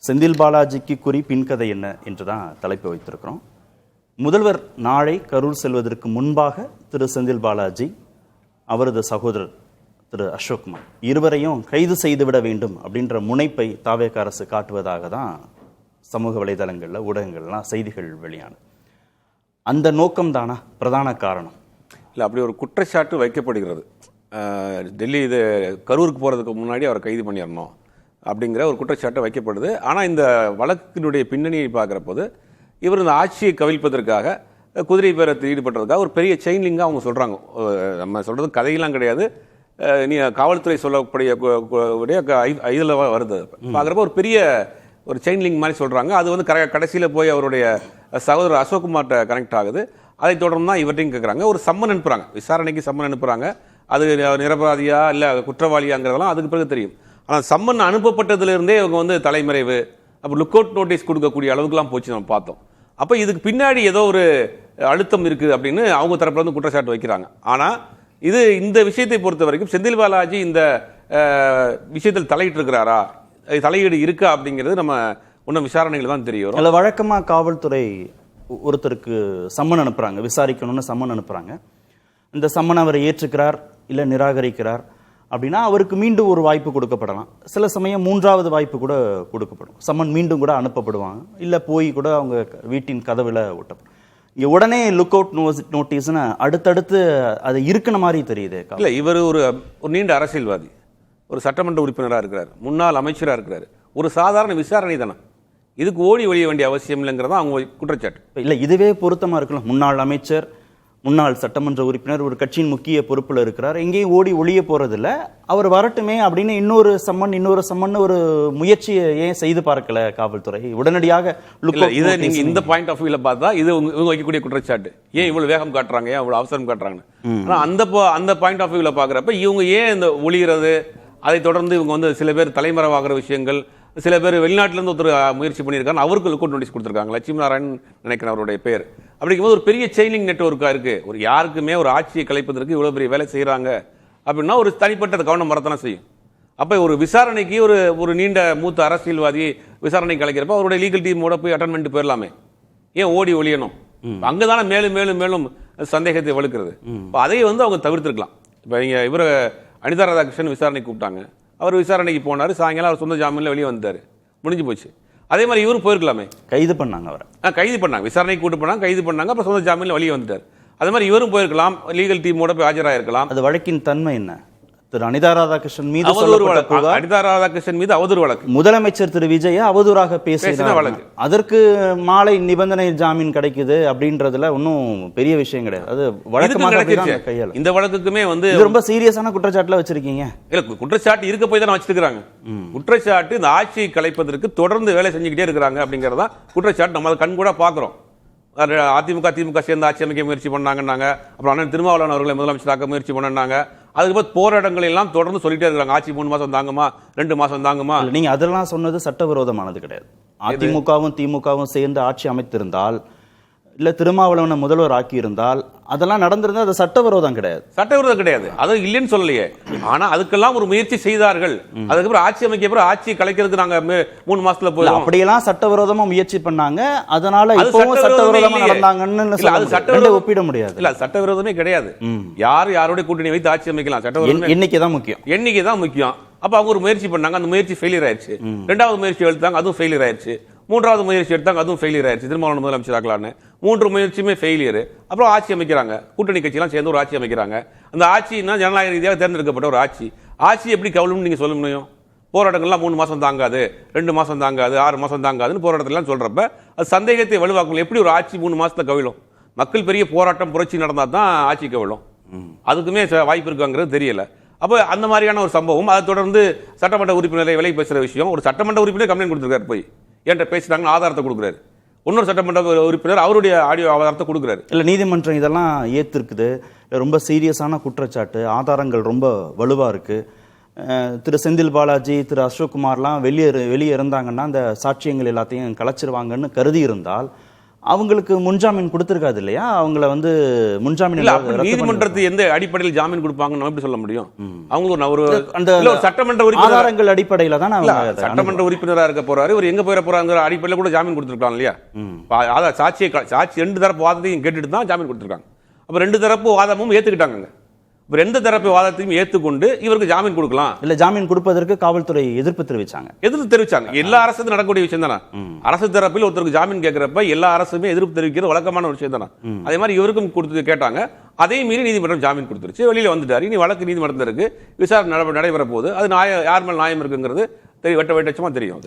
செந்தில் பாலாஜிக்கு குறி பின்கதை என்ன என்றுதான் தலைப்பு வைத்திருக்கிறோம். முதல்வர் நாளை கரூர் செல்வதற்கு முன்பாக திரு செந்தில் பாலாஜி, அவரது சகோதரர் திரு அசோக்குமார் இருவரையும் கைது செய்துவிட வேண்டும் அப்படின்ற முனைப்பை தாவேக அரசு காட்டுவதாக தான் சமூக வலைதளங்களில் ஊடகங்கள்லாம் செய்திகள் வெளியானது. அந்த நோக்கம் தானா பிரதான காரணம்? இல்லை, அப்படி ஒரு குற்றச்சாட்டு வைக்கப்படுகிறது. டெல்லி இது கரூருக்கு போகிறதுக்கு முன்னாடி அவரை கைது பண்ணிடணும் அப்படிங்கிற ஒரு குற்றச்சாட்டு வைக்கப்படுது. ஆனால் இந்த வழக்கினுடைய பின்னணியை பார்க்குற போது இவர் இந்த ஆட்சியை கவிழ்ப்பதற்காக குதிரை பேரத்தில் ஈடுபட்டதுக்காக ஒரு பெரிய செயின் லிங்காக அவங்க சொல்கிறாங்க. நம்ம சொல்கிறது கதையெல்லாம் கிடையாது, நீ காவல்துறை சொல்லக்கூடிய இதில் வருது பார்க்குறப்ப ஒரு பெரிய ஒரு செயின் லிங்க் மாதிரி சொல்கிறாங்க. அது வந்து கடைசியில் போய் அவருடைய சகோதரர் அசோக்குமார்ட்ட கனெக்ட் ஆகுது. அதை தொடர்ந்து தான் இவர்ட்டையும் கேட்குறாங்க. ஒரு சம்மன் அனுப்புகிறாங்க, விசாரணைக்கு சம்மன் அனுப்புகிறாங்க. அது நிரபராதியா இல்லை குற்றவாளியாங்கிறதெல்லாம் அதுக்கு பிறகு தெரியும். ஆனால் சம்மன் அனுப்பப்பட்டதுலேருந்தே இவங்க வந்து தலைமறைவு, அப்போ லுக் அவுட் நோட்டீஸ் கொடுக்கக்கூடிய அளவுக்குலாம் போச்சு நம்ம பார்த்தோம். அப்போ இதுக்கு பின்னாடி ஏதோ ஒரு அழுத்தம் இருக்குது அப்படின்னு அவங்க தரப்புல வந்து குற்றச்சாட்டு வைக்கிறாங்க. ஆனால் இந்த விஷயத்தை பொறுத்த வரைக்கும் செந்தில் பாலாஜி இந்த விஷயத்தில் தலையிட்டு இருக்கிறாரா, தலையீடு இருக்கா அப்படிங்கிறது நம்ம இன்னும் விசாரணைகள் தான் தெரிய வரும். அதில் வழக்கமாக காவல்துறை ஒருத்தருக்கு சம்மன் அனுப்புகிறாங்க, விசாரிக்கணும்னு சம்மன் அனுப்புகிறாங்க. இந்த சம்மன் அவர் ஏற்றுக்கிறார் இல்லை நிராகரிக்கிறார் அப்படின்னா அவருக்கு மீண்டும் ஒரு வாய்ப்பு கொடுக்கப்படலாம். சில சமயம் மூன்றாவது வாய்ப்பு கூட கொடுக்கப்படும். சம்மன் மீண்டும் கூட அனுப்பப்படுவாங்க, இல்லை போய் கூட அவங்க வீட்டின் கதவில் ஒட்டப்படும். இங்கே உடனே லுக் அவுட் நோட்டீஸ்னு அடுத்தடுத்து அது இருக்கிற மாதிரி தெரியுது. இல்லை, இவர் ஒரு நீண்ட அரசியல்வாதி, ஒரு சட்டமன்ற உறுப்பினராக இருக்கிறார், முன்னாள் அமைச்சராக இருக்கிறார். ஒரு சாதாரண விசாரணை தானே, இதுக்கு ஓடி ஒழிய வேண்டிய அவசியம் இல்லைங்கிறதா அவங்க குற்றச்சாட்டு. இல்லை, இதுவே பொருத்தமாக இருக்கலாம். முன்னாள் அமைச்சர், முன்னாள் சட்டமன்ற உறுப்பினர், ஒரு கட்சியின் முக்கிய பொறுப்பில் இருக்கிறார், எங்கேயும் ஓடி ஒளிய போறதில்ல, அவர் வரட்டுமே அப்படின்னு இன்னொரு சம்மன் ஒரு முயற்சியை ஏன் செய்து பார்க்கல காவல்துறை? உடனடியாக இதை நீங்க இந்த பாயிண்ட் ஆஃப் வியூல பார்த்தா இது இவங்க வைக்கக்கூடிய குற்றச்சாட்டு. ஏன் இவ்வளவு வேகம் காட்டுறாங்க, ஏன் இவ்வளவு அவசரம் காட்டுறாங்க? ஆனா அந்த பாயிண்ட் ஆஃப் வியூல பாக்குறப்ப இவங்க ஏன் இந்த ஒளிகிறது, அதை தொடர்ந்து இவங்க வந்து சில பேர் தலைமறைவாகிற விஷயங்கள், சில பேர் வெளிநாட்டிலேருந்து ஒருத்தர் முயற்சி பண்ணியிருக்காங்க, அவருக்கு லுக் அவுட் நோட்டீஸ் கொடுத்துருக்காங்க, லட்சுமி நாராயண் நினைக்கிறேன் அவருடைய பேர். அப்படிங்கும்போது ஒரு பெரிய செயினிங் நெட்வொர்க்காக இருக்குது. ஒரு யாருக்குமே ஒரு ஆட்சியை கலைப்பதற்கு இவ்வளோ பெரிய வேலை செய்கிறாங்க அப்படின்னா ஒரு தனிப்பட்ட கவனம் வரத்தானே செய்யும். அப்போ ஒரு விசாரணைக்கு ஒரு நீண்ட மூத்த அரசியல்வாதி விசாரணை கலைக்கிறப்ப அவருடைய லீகல் டீமோட போய் அட்டன் பண்ணிட்டு போயிடலாமே, ஏன் ஓடி ஒழியணும்? அங்கே தானே மேலும் மேலும் மேலும் சந்தேகத்தை வலுக்கிறது. இப்போ அதையே வந்து அவங்க தவிர்த்துருக்கலாம். இப்போ நீங்கள் இவரை அனிதா ராதாகிருஷ்ணன் விசாரணைக்கு கூப்பிட்டாங்க, அவர் விசாரணைக்கு போனார், சாயங்காலம் அவர் சொந்த ஜாமீனில் வெளியே வந்தார், முடிஞ்சு போச்சு. அதே மாதிரி இவரும் போயிருக்கலாமே. கைது பண்ணாங்க அவரை, கைது பண்ணாங்க, விசாரணைக்கு கூட்டு போனாங்க, கைது பண்ணாங்க, அப்புறம் சொந்த ஜாமீனில் வெளியே வந்துட்டார். அதே மாதிரி இவரும் போயிருக்கலாம், லீகல் டீமோட போய் ஆஜராயிருக்கலாம். அது வழக்கின் தன்மை என்ன? திரு அனிதா ராதாகிருஷ்ணன் மீது அவதூறு வழக்கு, அனிதா ராதாகிருஷ்ணன் மீது அவதூறு வழக்கு, முதலமைச்சர் திரு விஜய அவதூறாக பேசின வழக்கு. அதற்கு மாலை நிபந்தனை ஜாமீன் கிடைக்குது அப்படின்றதுல ஒன்றும் பெரிய விஷயம் கிடையாது. அது வழக்கமாக கையாள. இந்த வழக்குக்குமே வந்து ரொம்ப சீரியஸான குற்றச்சாட்டுல வச்சிருக்கீங்க. இல்ல, குற்றச்சாட்டு இருக்க போய் தான் வச்சிருக்காங்க. குற்றச்சாட்டு இந்த ஆட்சியை கலைப்பதற்கு தொடர்ந்து வேலை செஞ்சுக்கிட்டே இருக்கிறாங்க அப்படிங்கறதா குற்றச்சாட்டு. நம்ம கண் கூட பாக்குறோம். திமுக சேர்ந்து ஆட்சி அமைக்க முயற்சி பண்ணாங்கன்னாங்க, அப்புறம் அண்ணன் திருமாவளவன் அவர்களை முதலமைச்சராக்க முயற்சி பண்ணாங்க. அதுக்கப்புறம் போராட்டங்கள் எல்லாம் தொடர்ந்து சொல்லிட்டே இருக்காங்க, ஆட்சி 3 மாசம் தாங்குமா, 2 மாசம் தாங்குமா. நீங்க அதெல்லாம் சொன்னது சட்டவிரோதமானது கிடையாது. அதிமுகவும் திமுகவும் சேர்ந்து ஆட்சி அமைத்திருந்தால், இல்ல திருமாவளவனை முதல்வர் ஆக்கியிருந்தால், அதெல்லாம் நடந்திருந்தா அது சட்டவிரோதம் கிடையாது. சட்டவிரோதம் கிடையாது, அது இல்லைன்னு சொல்லலையே. ஆனா அதுக்கெல்லாம் ஒரு முயற்சி செய்தார்கள். அதுக்கப்புறம் ஆட்சி அமைக்க அப்புறம் ஆட்சி கலைக்கிறதுக்கு நாங்க 3 மாசத்துல போய் அப்படியெல்லாம் சட்டவிரோதமா முயற்சி பண்ணாங்க. அதனால இப்பவும் சட்டவிரோதமா நடந்தாங்கன்னு ஒப்பிட முடியாது. இல்ல, சட்டவிரோதமே கிடையாது. யாரோட கூட்டணி வைத்து ஆட்சி அமைக்கலாம், சட்டவிரோதம் எண்ணிக்கை தான் முக்கியம். எண்ணிக்கை தான் முக்கியம். அப்ப அவங்க ஒரு முயற்சி பண்ணாங்க, அந்த முயற்சி ஃபெயிலியர் ஆயிடுச்சு. 2வது முயற்சி எடுத்தாங்க, அதுவும் ஃபெயிலியர் ஆயிடுச்சு. 3வது முயற்சி எடுத்தாங்க, அதுவும் ஃபெயிலியர் ஆயிடுச்சு. திருமாவளவன் முதலமைச்சர் ஆக்கலான்னு 3 முயற்சியுமே ஃபெயிலியர். அப்புறம் ஆட்சி அமைக்கிறாங்க, கூட்டணி கட்சியெல்லாம் சேர்ந்து ஒரு ஆட்சி அமைக்கிறாங்க. அந்த ஆட்சினா ஜனநாயக ரீதியாக தேர்ந்தெடுக்கப்பட்ட ஒரு ஆட்சி எப்படி கவலும்னு நீங்க சொல்ல முடியும்? போராட்டங்கள்லாம் 3 மாசம் தாங்காது, 2 மாசம் தாங்காது, 6 மாசம் தாங்காதுன்னு போராட்டத்தெல்லாம் சொல்றப்ப அது சந்தேகத்தை வலுவாக்கும். எப்படி ஒரு ஆட்சி 3 மாசத்துல கவிழும்? மக்கள் பெரிய போராட்டம் புரட்சி நடந்தா தான் ஆட்சி கவிழும். அதுக்குமே வாய்ப்பு இருக்காங்கிறது தெரியல. அப்போ அந்த மாதிரியான ஒரு சம்பவம். அதை தொடர்ந்து சட்டமன்ற உறுப்பினரை விலை பேசுகிற விஷயம், ஒரு சட்டமன்ற உறுப்பினர் கம்ப்ளைண்ட் கொடுத்துருக்காரு, போய் என்கிட்ட பேசுகிறாங்கன்னு ஆதாரத்தை கொடுக்குறாரு. இன்னொரு சட்டமன்ற உறுப்பினர் அவருடைய ஆடியோ ஆதாரத்தை கொடுக்குறாரு. இல்லை, நீதிமன்றம் இதெல்லாம் ஏற்றிருக்குது. ரொம்ப சீரியஸான குற்றச்சாட்டு, ஆதாரங்கள் ரொம்ப வலுவாக இருக்குது. திரு செந்தில் பாலாஜி, திரு அசோக்குமார்லாம் வெளியே இருந்தாங்கன்னா அந்த சாட்சியங்கள் எல்லாத்தையும் கலைச்சிருவாங்கன்னு கருதி இருந்தால் அவங்களுக்கு முன்ஜாமீன் கொடுத்திருக்காது இல்லையா? அவங்கள வந்து முன்ஜாமீன் இல்ல அப்ப நீதிமன்றத்தை எந்த அடிப்படையில் ஜாமீன் கொடுப்பாங்கன்னு நம்ம எப்படி சொல்ல முடியும்? அவங்க ஒரு அந்த இல்ல ஒரு சட்டமன்ற உறுப்பினர் ஆதாரங்கள் அடிப்படையில தான் சட்டமன்ற உறுப்பினராக இருக்க போறாரு, இவர் எங்க போயிட போறாங்கிற அடிப்படையில் கூட ஜாமீன் கொடுத்திருக்கலாம் இல்லையா? சாட்சி ரெண்டு தரப்பு வாதத்தையும் கேட்டுட்டு தான் ஜாமீன் கொடுத்திருக்காங்க. அப்ப ரெண்டு தரப்பு வாதமும் ஏத்துக்கிட்டாங்க. இவர் எந்த தரப்பு வாதத்தையும் ஏத்துக்கொண்டு இவருக்கு ஜாமீன் கொடுக்கலாம். இல்ல ஜாமீன் கொடுப்பதற்கு காவல்துறை எதிர்ப்பு தெரிவிச்சாங்க. எல்லா அரசு நடக்கக்கூடிய விஷயம் தானே. அரசு தரப்பில் ஒருத்தருக்கு ஜாமீன் கேட்கிறப்ப எல்லா அரசுமே எதிர்ப்பு தெரிவிக்கிறது வழக்கமான ஒரு விஷயம் தானே. அதே மாதிரி இவருக்கும் கொடுத்து கேட்டாங்க. அதே மீறி நீதிமன்றம் ஜாமீன் கொடுத்துருச்சு, வெளியில வந்துட்டாரு. இனி வழக்கு நீதிமன்றத்தில் இருக்கு, விசாரணை நடைபெற போகுது. அது யார் மேல் நியாயம் இருக்குங்கிறது வெட்ட வெட்டச்சமா தெரியும்.